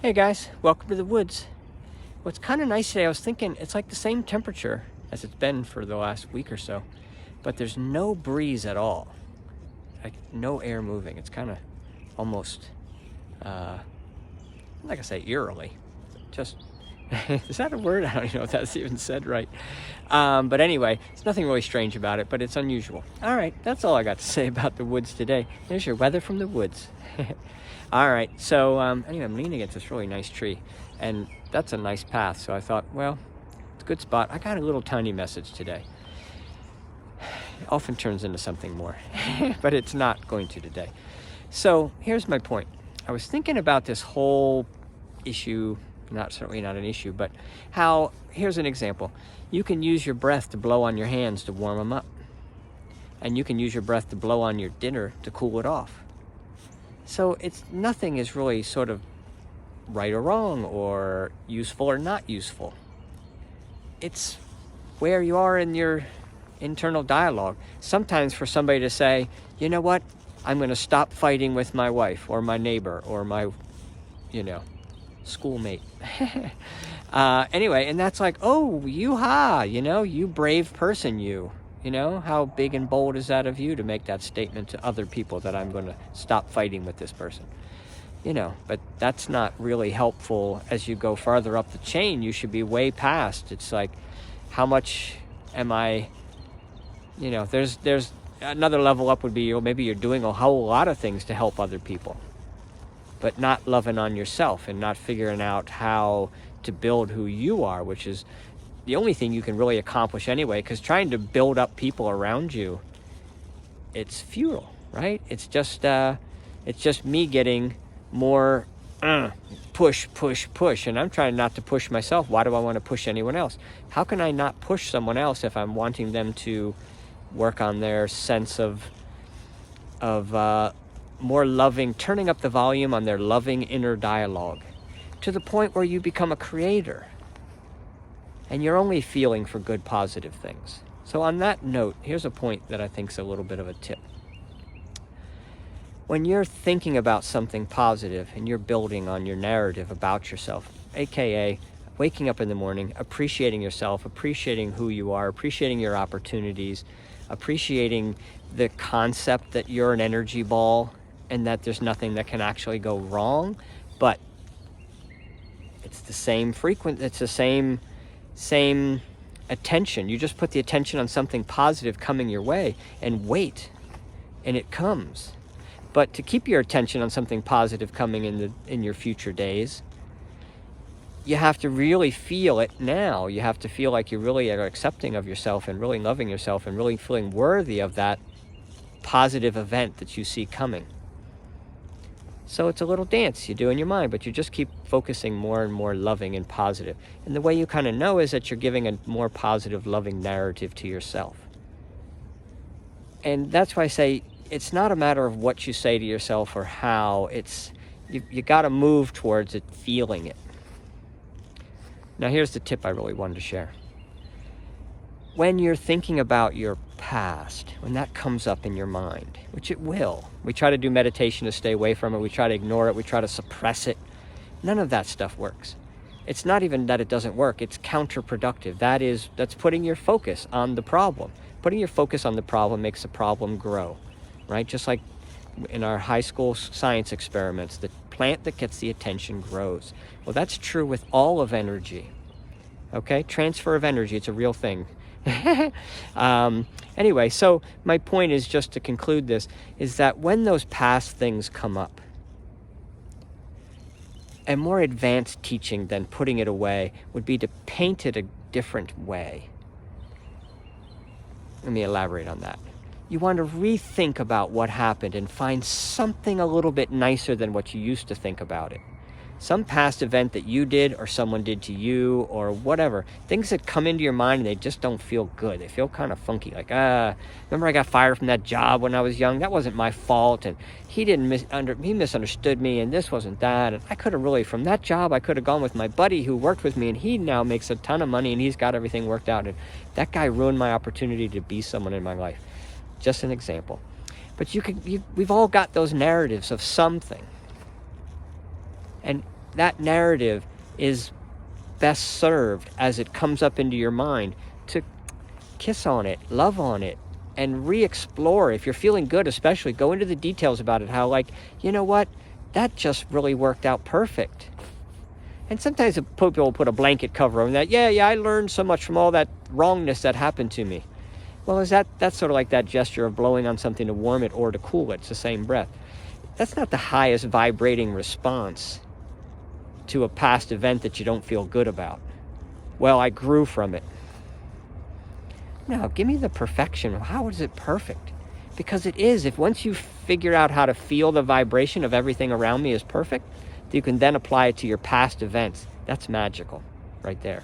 Hey guys, welcome to the woods. What's kind of nice today, I was thinking it's like the same temperature as it's been for the last week or so, but there's no breeze at all. Like no air moving. It's kind of almost, like I say, eerily. Just, is that a word? I don't even know if that's even said right. But anyway, there's nothing really strange about it, but it's unusual. All right, that's all I got to say about the woods today. There's your weather from the woods. All right, so anyway, I'm leaning against this really nice tree, and that's a nice path. So I thought, well, it's a good spot. I got a little tiny message today. It often turns into something more, but it's not going to today. So here's my point. I was thinking about this whole issue, certainly not an issue, but how, here's an example. You can use your breath to blow on your hands to warm them up. And you can use your breath to blow on your dinner to cool it off. So nothing is really sort of right or wrong or useful or not useful. It's where you are in your internal dialogue. Sometimes for somebody to say, you know what, I'm going to stop fighting with my wife or my neighbor or my, schoolmate. Anyway, and that's like, oh, you-ha, you brave person, you. How big and bold is that of you to make that statement to other people that I'm going to stop fighting with this person? But that's not really helpful as you go farther up the chain. You should be way past. It's like, how much am I, there's another level up would be, maybe you're doing a whole lot of things to help other people, but not loving on yourself and not figuring out how to build who you are, which is the only thing you can really accomplish anyway, because trying to build up people around you, it's futile, right? It's just me getting more push, and I'm trying not to push myself. Why do I want to push anyone else? How can I not push someone else if I'm wanting them to work on their sense of more loving, turning up the volume on their loving inner dialogue to the point where you become a creator? And you're only feeling for good, positive things. So on that note, here's a point that I think is a little bit of a tip. When you're thinking about something positive and you're building on your narrative about yourself, aka waking up in the morning, appreciating yourself, appreciating who you are, appreciating your opportunities, appreciating the concept that you're an energy ball and that there's nothing that can actually go wrong, but it's the same it's the same attention. You just put the attention on something positive coming your way and wait, and it comes. But to keep your attention on something positive coming in your future days, you have to really feel it now. You have to feel like you really are accepting of yourself and really loving yourself and really feeling worthy of that positive event that you see coming. So it's a little dance you do in your mind, but you just keep focusing more and more loving and positive. And the way you kind of know is that you're giving a more positive, loving narrative to yourself. And that's why I say it's not a matter of what you say to yourself or how. It's you got to move towards it, feeling it. Now here's the tip I really wanted to share. When you're thinking about your past, when that comes up in your mind, which it will, we try to do meditation to stay away from it, we try to ignore it, we try to suppress it. None of that stuff works. It's not even that it doesn't work, it's counterproductive. That's putting your focus on the problem. Putting your focus on the problem makes the problem grow, right? Just like in our high school science experiments, the plant that gets the attention grows. Well, that's true with all of energy, okay? Transfer of energy, it's a real thing. Anyway, so my point is, just to conclude this, is that when those past things come up, a more advanced teaching than putting it away would be to paint it a different way. Let me elaborate on that. You want to rethink about what happened and find something a little bit nicer than what you used to think about it. Some past event that you did or someone did to you or whatever. Things that come into your mind and they just don't feel good. They feel kind of funky. Like, remember I got fired from that job when I was young? That wasn't my fault. And he misunderstood me and this wasn't that. And I could have really, from that job, I could have gone with my buddy who worked with me and he now makes a ton of money and he's got everything worked out. And that guy ruined my opportunity to be someone in my life. Just an example. But we've all got those narratives of something. And that narrative is best served as it comes up into your mind to kiss on it, love on it, and re-explore. If you're feeling good, especially, go into the details about it. How, like, you know what, that just really worked out perfect. And sometimes people will put a blanket cover on that. Yeah, I learned so much from all that wrongness that happened to me. Well, that's sort of like that gesture of blowing on something to warm it or to cool it. It's the same breath. That's not the highest vibrating response to a past event that you don't feel good about. Well, I grew from it. No, give me the perfection. How is it perfect? Because it is. If once you figure out how to feel the vibration of everything around me is perfect, you can then apply it to your past events. That's magical right there.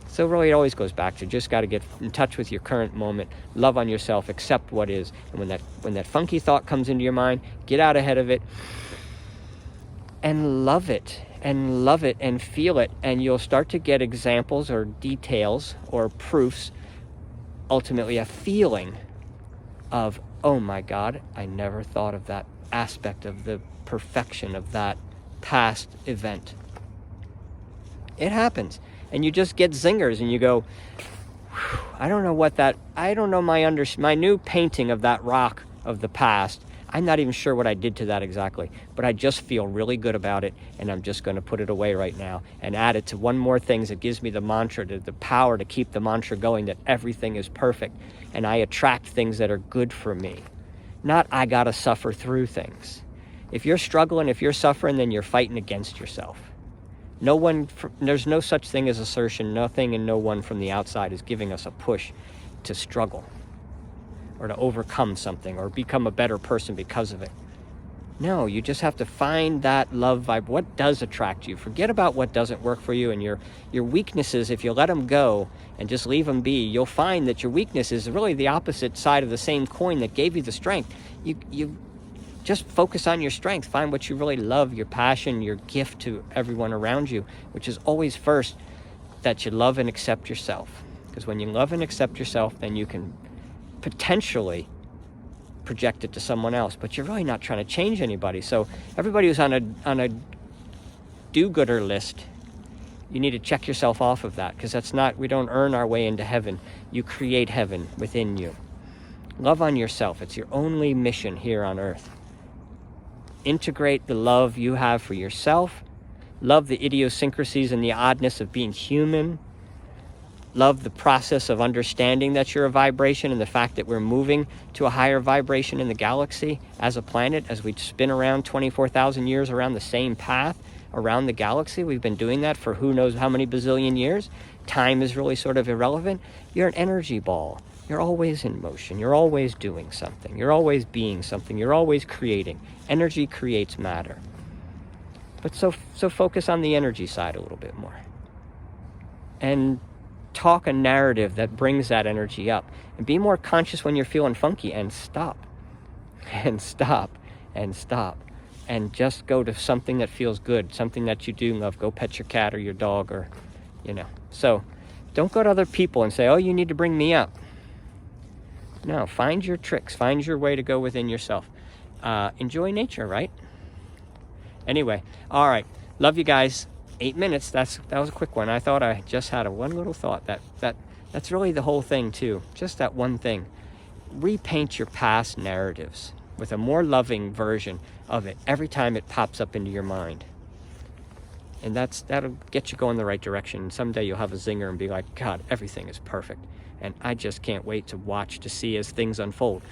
So really it always goes back to just got to get in touch with your current moment, love on yourself, accept what is. And when that funky thought comes into your mind, get out ahead of it and love it and feel it. And you'll start to get examples or details or proofs, ultimately a feeling of, oh my God, I never thought of that aspect of the perfection of that past event. It happens. And you just get zingers and you go, I don't know my new painting of that rock of the past. I'm not even sure what I did to that exactly, but I just feel really good about it, and I'm just going to put it away right now and add it to one more thing that gives me the mantra, the power to keep the mantra going, that everything is perfect, and I attract things that are good for me. Not I got to suffer through things. If you're struggling, if you're suffering, then you're fighting against yourself. There's no such thing as assertion. Nothing and no one from the outside is giving us a push to struggle or to overcome something or become a better person because of it. No, you just have to find that love vibe. What does attract you? Forget about what doesn't work for you, and your weaknesses, if you let them go and just leave them be, you'll find that your weakness is really the opposite side of the same coin that gave you the strength. You just focus on your strength. Find what you really love, your passion, your gift to everyone around you, which is always first that you love and accept yourself. Because when you love and accept yourself, then you can potentially project it to someone else, but you're really not trying to change anybody. So everybody who's on a do-gooder list, you need to check yourself off of that, because we don't earn our way into heaven. You create heaven within you. Love on yourself. It's your only mission here on earth. Integrate the love you have for yourself. Love the idiosyncrasies and the oddness of being human. Love the process of understanding that you're a vibration and the fact that we're moving to a higher vibration in the galaxy as a planet, as we spin around 24,000 years around the same path around the galaxy. We've been doing that for who knows how many bazillion years. Time is really sort of irrelevant. You're an energy ball. You're always in motion. You're always doing something. You're always being something. You're always creating. Energy creates matter. But so focus on the energy side a little bit more. And talk a narrative that brings that energy up. And be more conscious when you're feeling funky, and stop. And stop. And stop. And just go to something that feels good, something that you do love. Go pet your cat or your dog, or, So don't go to other people and say, oh, you need to bring me up. No, find your tricks. Find your way to go within yourself. Enjoy nature, right? Anyway, all right. Love you guys. 8 minutes. That was a quick one. I thought I just had one little thought. That's really the whole thing too. Just that one thing. Repaint your past narratives with a more loving version of it every time it pops up into your mind. And that'll get you going the right direction. Someday you'll have a zinger and be like, God, everything is perfect. And I just can't wait to see as things unfold.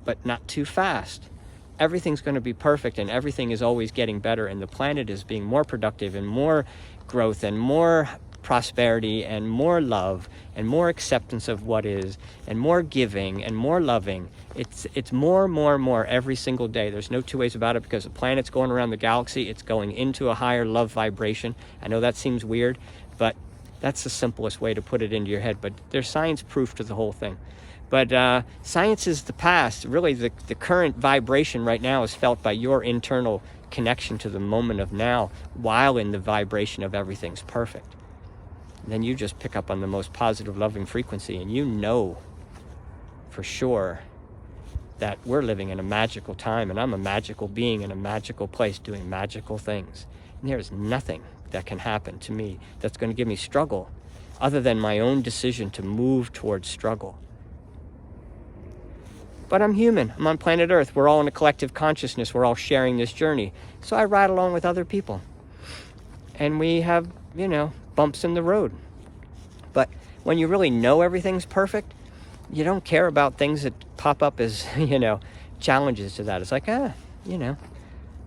But not too fast. Everything's going to be perfect, and everything is always getting better, and the planet is being more productive and more growth and more prosperity and more love and more acceptance of what is and more giving and more loving. It's more every single day. There's no two ways about it, because the planet's going around the galaxy. It's going into a higher love vibration. I know that seems weird, but that's the simplest way to put it into your head. But there's science proof to the whole thing. But science is the past. Really, the current vibration right now is felt by your internal connection to the moment of now, while in the vibration of everything's perfect. And then you just pick up on the most positive, loving frequency, and you know for sure that we're living in a magical time, and I'm a magical being in a magical place doing magical things. And there's nothing that can happen to me that's going to give me struggle other than my own decision to move towards struggle. But I'm human. I'm on planet Earth. We're all in a collective consciousness. We're all sharing this journey. So I ride along with other people. And we have, bumps in the road. But when you really know everything's perfect, you don't care about things that pop up as, challenges to that. It's like,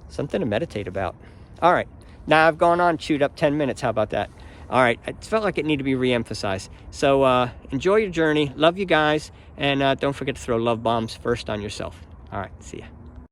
something to meditate about. All right. Now I've gone on, chewed up 10 minutes. How about that? All right. It felt like it needed to be re-emphasized. So enjoy your journey. Love you guys. And don't forget to throw love bombs first on yourself. All right. See ya.